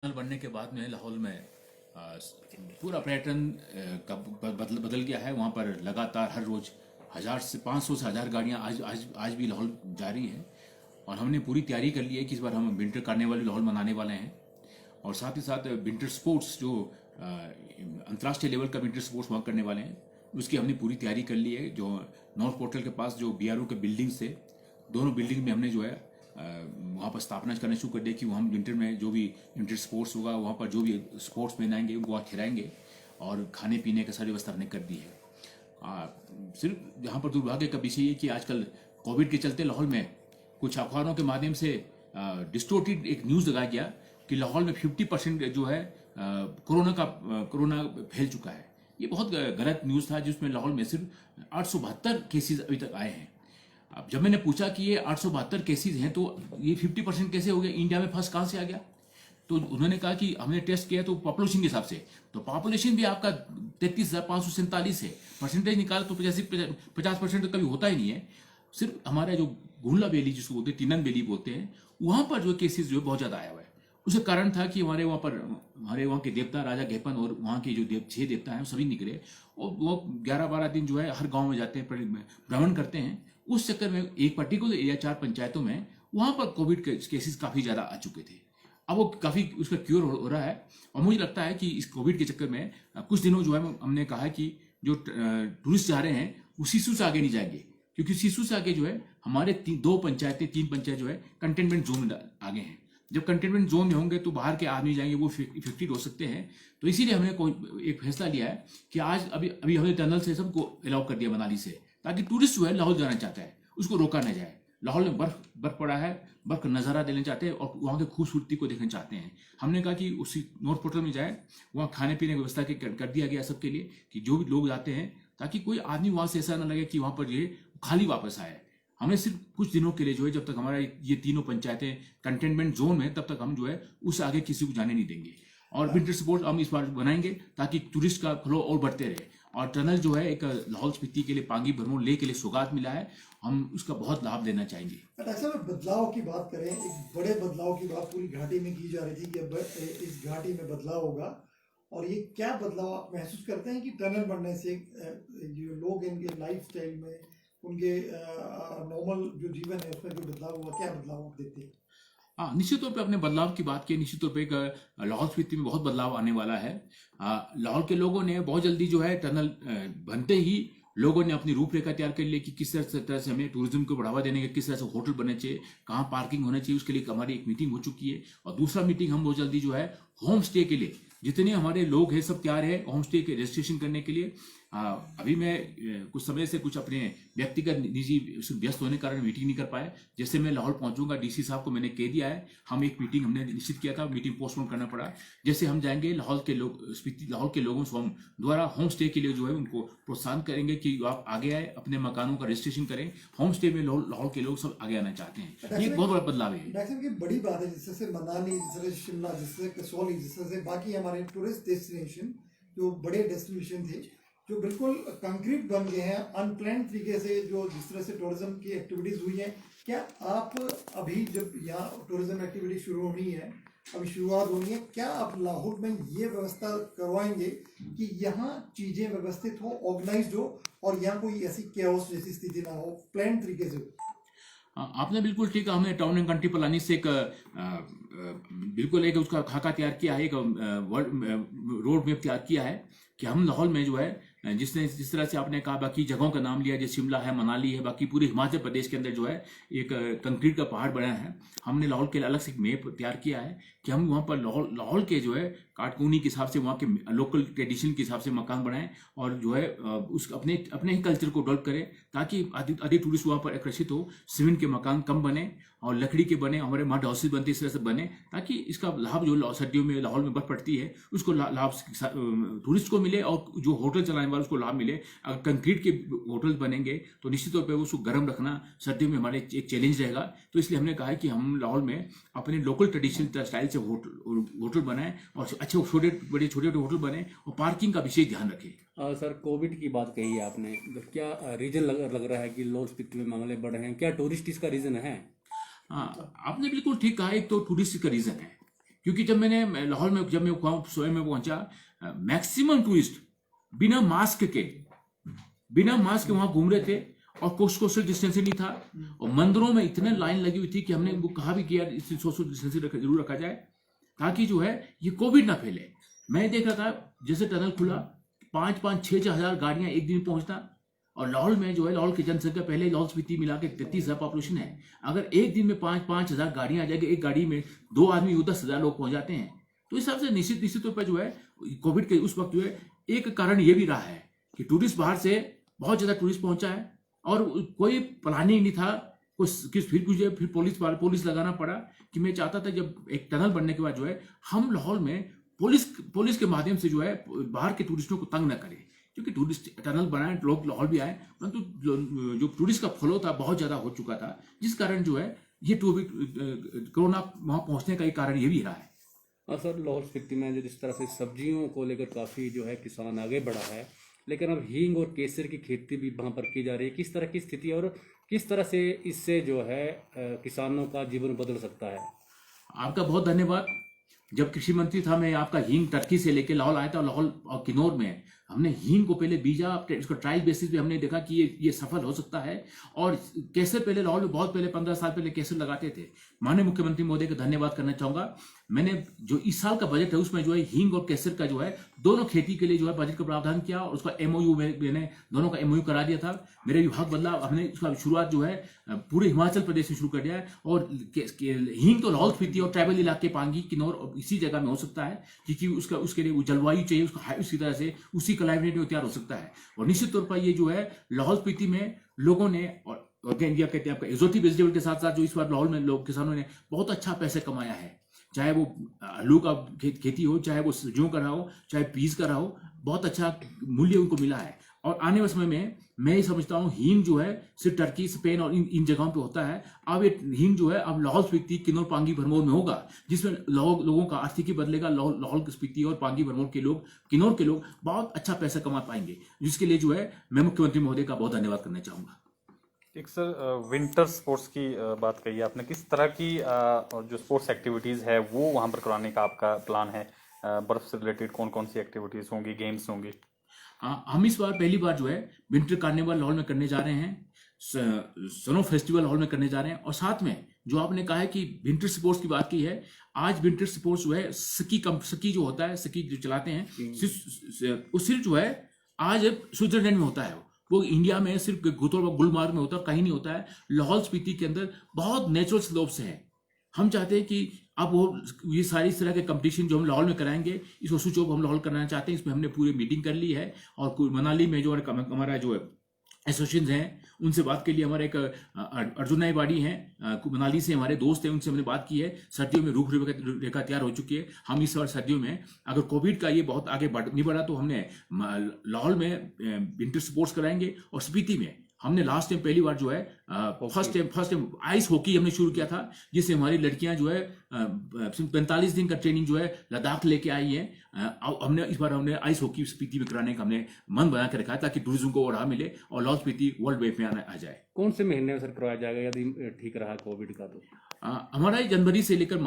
Tunnel बनने के बाद में लाहौल में आ, पूरा पर्यटन का बदल गया है। वहाँ पर लगातार हर रोज 1,000 से 500 से 1,000 गाड़ियाँ आज भी लाहौल जा रही हैं। और हमने पूरी तैयारी कर ली है कि इस बार हम विंटर कार्निवल लाहौल मनाने वाले हैं। और साथ ही साथ विंटर स्पोर्ट्स जो अंतर्राष्ट्रीय लेवल का विंटर स्पोर्ट्स वहाँ करने वाले हैं, उसकी हमने पूरी तैयारी कर ली है। जो नॉर्थ पोर्टल के पास जो BRO के बिल्डिंग से दोनों बिल्डिंग में हमने जो है वहाँ पर स्थापना करना शुरू कर दी कि हम विंटर में जो भी विंटर स्पोर्ट्स होगा वहाँ पर जो भी स्पोर्ट्स मैन आएंगे उनको वहाँ खिलाएंगे। और खाने पीने का सारी व्यवस्था हमने कर दी है। सिर्फ यहाँ पर दुर्भाग्य का विषय ये कि आजकल कोविड के चलते लाहौल में कुछ अखबारों के माध्यम से डिस्टोर्टेड एक न्यूज़ लगाया गया कि लाहौल में 50% जो है कोरोना फैल चुका है। ये बहुत गलत न्यूज़ था, जिसमें लाहौल में सिर्फ 872 केसेस अभी तक आए हैं। अब जब मैंने पूछा कि ये 872 केसेस हैं तो ये 50% कैसे हो गया, इंडिया में फर्स्ट कहाँ से आ गया? तो उन्होंने कहा कि हमने टेस्ट किया तो पॉपुलेशन के हिसाब से, तो पॉपुलेशन भी आपका 33,547 है। परसेंटेज निकाल तो 50% तो कभी होता ही नहीं है। सिर्फ हमारा जो गुंडला वैली जिसको बोलते हैं, तिनन वैली बोलते हैं, वहाँ पर जो केसेस जो है बहुत ज़्यादा आया हुआ है। उसका कारण था कि हमारे वहाँ के देवता राजा घेपन और वहाँ के जो 6 देवता हैं सभी निकले और वो 11-12 दिन जो है हर गांव में जाते हैं, भ्रमण करते हैं। उस चक्कर में एक पर्टिकुलर एरिया 4 पंचायतों में वहाँ पर कोविड के केसेस काफ़ी ज़्यादा आ चुके थे। अब वो काफ़ी उसका क्योर हो रहा है। और मुझे लगता है कि इस कोविड के चक्कर में कुछ दिनों जो है हमने कहा है कि जो टूरिस्ट जा रहे हैं वो सिसु से आगे नहीं जाएंगे, क्योंकि सिसु से आगे जो है हमारे 3 पंचायत जो है कंटेनमेंट जोन में आगे हैं। जब कंटेनमेंट जोन में होंगे तो बाहर के आदमी जाएंगे, वो इफेक्टेड हो सकते हैं। तो इसीलिए हमने एक फैसला लिया है कि आज अभी हमने टनल से सबको अलाउ कर दिया मनाली से, ताकि टूरिस्ट जो है लाहौल जाना चाहता है उसको रोका न जाए। लाहौल में बर्फ पड़ा है, बर्फ का नज़ारा देना चाहते हैं और वहाँ की खूबसूरती को देखना चाहते हैं। हमने कहा कि उसी नॉर्थ पोर्टल में जाए, वहाँ खाने पीने की व्यवस्था कर दिया गया सबके लिए कि जो भी लोग जाते हैं, ताकि कोई आदमी वहाँ से ऐसा ना लगे कि वहाँ पर ये खाली वापस आए। हमने सिर्फ कुछ दिनों के लिए जो है, जब तक हमारा ये तीनों पंचायतें कंटेनमेंट जोन में, तब तक हम जो है उस आगे किसी को जाने नहीं देंगे। और विंटर स्पोर्ट्स हम इस बार बनाएंगे ताकि टूरिस्ट का फ्लो और बढ़ते रहे। और टनल जो है एक लाहौल स्पीति के लिए, पांगी भरमौर लेह के लिए सौगात मिला है, हम उसका बहुत लाभ देना चाहेंगे। ऐसा में बदलाव की बात करें, एक बड़े बदलाव की बात पूरी घाटी में की जा रही थी कि अब इस घाटी में बदलाव होगा। और ये क्या बदलाव आप महसूस करते हैं कि टनल बनने से जो लोग इनके लाइफ स्टाइल में, उनके नॉर्मल जो जीवन है उसमें जो बदलाव हुआ, क्या बदलाव आप देखते हैं? हाँ, निश्चित तौर पे अपने बदलाव की बात की, निश्चित तौर पे एक लाहौल स्पीति में बहुत बदलाव आने वाला है। लाहौल के लोगों ने बहुत जल्दी जो है टनल बनते ही लोगों ने अपनी रूपरेखा तैयार कर ली कि किस तरह से हमें टूरिज्म को बढ़ावा देने के, किस तरह से होटल बनने चाहिए, कहाँ पार्किंग होना चाहिए, उसके लिए हमारी एक मीटिंग हो चुकी है। और दूसरा मीटिंग हम बहुत जल्दी जो है होम स्टे के लिए, जितने हमारे लोग हैं सब तैयार है होम स्टे के रजिस्ट्रेशन करने के लिए। अभी मैं कुछ समय से कुछ अपने व्यक्तिगत निजी व्यस्त होने के कारण मीटिंग नहीं कर पाया। जैसे मैं लाहौल पहुंचूंगा, DC साहब को मैंने कह दिया है, हम एक मीटिंग हमने निश्चित किया था, मीटिंग पोस्टपोन करना पड़ा। जैसे हम जाएंगे लाहौल के लोगों से हम दोबारा होम स्टे के लिए जो है उनको प्रोत्साहन करेंगे कि आप आगे आए, अपने मकानों का रजिस्ट्रेशन करें। होम स्टे में लाहौल के लोग सब आगे आना चाहते हैं। ये बहुत बड़ा बदलाव है। डॉक्टर साहब, ये बड़ी बात है, जिससे मनाली, जिससे शिमला, जिससे कसौली, जिससे बाकी हमारे टूरिस्ट डेस्टिनेशन जो बड़े डेस्टिनेशन थे, जो बिल्कुल कंक्रीट बन गए हैं अनप्लान तरीके से, जो जिस तरह से टूरिज्म की एक्टिविटीज हुई है। क्या आप अभी जब यहाँ टूरिज्म एक्टिविटी शुरू होनी है, अभी शुरुआत होनी है, क्या आप लाहौल में ये व्यवस्था करवाएंगे कि यहाँ चीजें व्यवस्थित हो, ऑर्गेनाइज्ड हो और यहाँ कोई ऐसी केओस जैसी स्थिति ना हो, प्लान तरीके से हो? आपने बिल्कुल ठीक है। हमने टाउन एंड कंट्री प्लानिंग से एक बिल्कुल एक उसका खाका तैयार किया है, एक रोड मैप तैयार किया है कि हम लाहौल में जो है, जिस तरह से आपने कहा बाकी जगहों का नाम लिया, जैसे शिमला है, मनाली है, बाकी पूरे हिमाचल प्रदेश के अंदर जो है एक कंक्रीट का पहाड़ बना है। हमने लाहौल के लिए अलग से एक मैप तैयार किया है कि हम वहाँ पर लाहौल के जो है काटकूनी के हिसाब से, वहाँ के लोकल ट्रेडिशन के हिसाब से मकान बनाएं और जो है उस अपने ही कल्चर को डेवलप करें, ताकि अधिक टूरिस्ट वहाँ पर आकर्षित हो। सीमेंट के मकान कम बने और लकड़ी के बने, हमारे मड हाउसेज बनते इस तरह से बने, ताकि इसका लाभ जो सर्दियों में लाहौल में बर्फ पड़ती है उसको लाभ टूरिस्ट को मिले और जो होटल चलाने वाले उसको लाभ मिले। अगर कंक्रीट के होटल बनेंगे तो निश्चित तौर पर उसको गर्म रखना सर्दियों में हमारे एक चैलेंज रहेगा। तो इसलिए हमने कहा है कि हम लाहौल में अपने लोकल ट्रेडिशनल स्टाइल से होटल बनाएं और अच्छे छोटे होटल बने और पार्किंग का विशेष ध्यान रखें। सर, कोविड की बात कही है आपने, तो क्या रीजन लग रहा है कि लाहौल स्पीति में मामले बढ़ रहे हैं? क्या टूरिस्ट इसका रीजन है? हाँ, आपने बिल्कुल ठीक कहा। एक तो टूरिस्ट का रीजन है क्योंकि जब मैंने लाहौर में जब मैं वहाँ स्वयं में पहुंचा, मैक्सिमम टूरिस्ट बिना मास्क के वहां घूम रहे थे और सोशल डिस्टेंसिंग नहीं था। और मंदिरों में इतने लाइन लगी हुई थी कि हमने वो कहा भी कि यार इस सोशल डिस्टेंसिंग जरूर रखा जाए ताकि जो है ये कोविड ना फैले। मैं देख रहा था जैसे टनल खुला 5-6 हजार गाड़ियां एक दिन में पहुंचना। और लाहौल में जो है, लाहौल की जनसंख्या पहले लाहौल स्पीति मिला के 33,000 पॉपुलेशन है। अगर एक दिन में 5-5 हजार गाड़ियां आ जाएगी, एक गाड़ी में 2 आदमी 10,000 लोग पहुंच जाते हैं, तो इस हिसाब से निश्चित तौर पर जो है कोविड के उस वक्त जो है एक कारण ये भी रहा है कि टूरिस्ट बाहर से बहुत ज्यादा टूरिस्ट पहुंचा है और कोई प्लानिंग नहीं था। फिर पुलिस लगाना पड़ा कि मैं चाहता था जब एक टनल बनने के बाद जो है हम लाहौल में पुलिस के माध्यम से जो है बाहर के टूरिस्टों को तंग न करें, क्योंकि टूरिस्ट टनल बनाए लोग लाहौल भी आए, परंतु जो टूरिस्ट का फ्लो था बहुत ज्यादा हो चुका था, जिस कारण जो है ये कोरोना वहां पहुंचने का एक कारण ये भी रहा है। हाँ सर, लाहौल स्पीति में जिस तरह से सब्जियों को लेकर काफ़ी जो है किसान आगे बढ़ा है, लेकिन अब हींग और केसर की खेती भी वहाँ पर की जा रही है। किस तरह की स्थिति है और किस तरह से इससे जो है किसानों का जीवन बदल सकता है? आपका बहुत धन्यवाद। जब कृषि मंत्री था, मैं आपका हींग टर्की से लेके लाहौल आया था। लाहौल और किन्नौर में हमने हींग को पहले बीजा, इसको ट्रायल बेसिस पे हमने देखा कि ये सफल हो सकता है। और केसर पहले लाहौल में बहुत पहले 15 साल पहले केसर लगाते थे। माननीय मुख्यमंत्री महोदय का धन्यवाद करना चाहूंगा। मैंने जो इस साल का बजट है उसमें जो है हींग और केसर का जो है दोनों खेती के लिए जो है बजट का प्रावधान किया और उसका MOU मैंने दोनों का MOU करा दिया था। मेरे विभाग बदला, हमने उसका शुरुआत जो है पूरे हिमाचल प्रदेश में शुरू कर दिया है। और हींग तो लाहौल स्पीति और ट्राइबल इलाके पांगी किन्नौर इसी जगह में हो सकता है, क्योंकि उसके लिए जलवायु चाहिए, उसका उसी तरह से उसी क्लाइमेट में तैयार हो सकता है। और निश्चित तौर पर ये जो है लाहौल स्पीति में लोगों ने ऑर्गेनिक कहते हैं आपका एक्सोटिक वेजिटेबल के साथ साथ जो इस बार लाहौल में लोग किसानों ने बहुत अच्छा पैसे कमाया है, चाहे वो आलू का खेती हो, चाहे वो सब्जियों का रहा हो, चाहे पीस का रहा हो, बहुत अच्छा मूल्य उनको मिला है। और आने वाले समय में मैं ये समझता हूँ हींग जो है सिर्फ टर्की, स्पेन और इन जगहों पे होता है। अब ये हींग जो है अब लाहौल स्पीति, किन्नौर, पांगी, भरमौर में होगा, जिसमें लोगों का आर्थिकी बदलेगा। लाहौल स्पीति और पांगी, भरमौर के लोग, किन्नौर के लोग बहुत अच्छा पैसा कमा पाएंगे, जिसके लिए जो है मैं मुख्यमंत्री महोदय का बहुत धन्यवाद करना चाहूंगा। एक सर, विंटर स्पोर्ट्स की बात कही आपने, किस तरह की जो स्पोर्ट्स एक्टिविटीज़ है वो वहाँ पर कराने का आपका प्लान है? बर्फ से रिलेटेड कौन कौन सी एक्टिविटीज़ होंगी, गेम्स होंगी? हम इस बार पहली बार जो है विंटर कार्निवल लाहौल में करने जा रहे हैं, स्नो फेस्टिवल लाहौल में करने जा रहे हैं। और साथ में जो आपने कहा है कि विंटर स्पोर्ट्स की बात की है, आज विंटर स्पोर्ट्स जो है स्की जो होता है, स्की जो चलाते हैं, वो सिर्फ जो है आज स्विट्जरलैंड में होता है। वो इंडिया में सिर्फ गुलमार्ग में होता है, कहीं नहीं होता है। लाहौल स्पीति के अंदर बहुत नेचुरल स्लोप्स हैं। हम चाहते हैं कि अब वो ये सारी इस तरह के कंपटीशन जो हम लाहौल में कराएंगे, इस ओसू हम लाहौल कराना चाहते हैं। इसमें हमने पूरी मीटिंग कर ली है और मनाली में जो हमारा जो एसोसिएशन हैं उनसे बात के लिए हमारे एक अर्जुन बाड़ी हैं मनाली से, हमारे दोस्त हैं, उनसे हमने बात की है। सर्दियों में रूपरेखा तैयार हो चुकी है। हम इस बार सर्दियों में अगर कोविड का ये बहुत आगे नहीं बढ़ा तो हमने लाहौल में विंटर स्पोर्ट्स कराएंगे। और स्पीति में हमने लास्ट टाइम पहली बार जो है फर्स्ट टाइम आइस हॉकी हमने शुरू किया था, जिससे हमारी लड़कियां जो है 45 दिन का ट्रेनिंग जो है लद्दाख लेके आई है। इस बार हमने आइस हॉकी स्पीति में कराने का हमने मन बना के रखा है, ताकि टूरिज्म को बढ़ावा मिले और लाहौल स्पीति वर्ल्ड मैप में आ जाए। कौन से महीने में सर करवाया जाएगा यदि ठीक रहा कोविड का? तो हमारा जनवरी से लेकर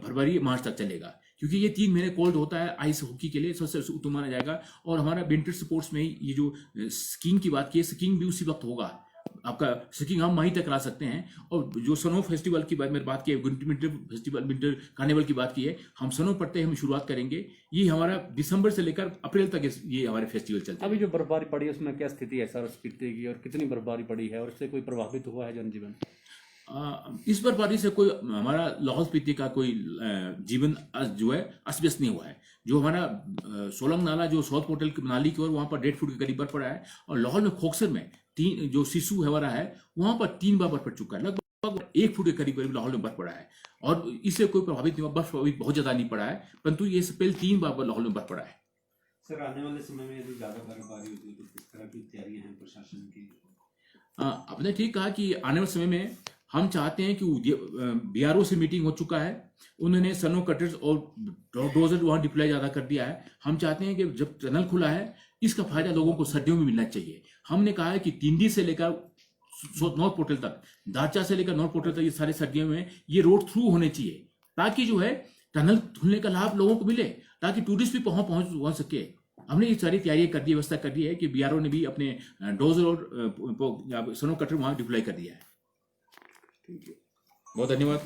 फरवरी मार्च तक चलेगा, क्योंकि ये 3 महीने कोल्ड होता है आइस हॉकी के लिए, सबसे उत्तम माना जाएगा। और हमारा विंटर स्पोर्ट्स में ये जो स्कीइंग की बात की है, स्कीइंग भी उसी वक्त होगा। आपका स्कीइंग हम मई तक करा सकते हैं। और जो स्नो फेस्टिवल की बात की है, विंटर फेस्टिवल, विंटर कार्निवल की बात की है, हम स्नो पड़ते हम शुरुआत करेंगे। ये हमारा दिसंबर से लेकर अप्रैल तक ये हमारे फेस्टिवल चलते हैं। अभी जो बर्फबारी पड़ी है उसमें क्या स्थिति है सर स्पीति की, और कितनी बर्फबारी पड़ी है और इससे कोई प्रभावित हुआ है जनजीवन? इस बर्फबारी से कोई हमारा लाहौल स्पीति का कोई जीवन जो है अस्त व्यस्त नहीं हुआ है। जो हमारा सोलंग नाला जो साउथ पोर्टल मनाली की ओर, वहां पर 1.5 फुट के करीब बर्फ पड़ा है। और लाहौल में खोखसर में जो सिसु हमारा है वहां पर 3 बार बर्फ पड़ चुका है। लगभग 1 फुट के करीब लाहौल में बर्फ पड़ा है और इससे कोई प्रभावित नहीं हुआ। बर्फ बहुत ज्यादा नहीं पड़ा है, परंतु ये पहले 3 बार लाहौल में बर्फ पड़ा है। सर, आने वाले समय में यदि ज्यादा बर्फबारी होती है तो किस तरह की तैयारियां हैं प्रशासन की? आपने ठीक कहा कि आने वाले समय में हम चाहते हैं कि BRO से मीटिंग हो चुका है, उन्होंने सनो कटर्स और डोजर वहां डिप्लॉय ज्यादा कर दिया है। हम चाहते हैं कि जब टनल खुला है इसका फायदा लोगों को सर्दियों में मिलना चाहिए। हमने कहा है कि तिंडी से लेकर नॉर्थ पोर्टल तक, दारचा से लेकर नॉर्थ पोर्टल तक, ये सारे सर्दियों में ये रोड थ्रू होने चाहिए, ताकि जो है टनल खुलने का लाभ लोगों को मिले, ताकि टूरिस्ट भी पहुंच सके। हमने ये सारी तैयारी कर दी, व्यवस्था कर दी है कि बीआरओ ने भी अपने डोजर और स्नो कटर वहां डिप्लॉय कर दिया है। बहुत धन्यवाद।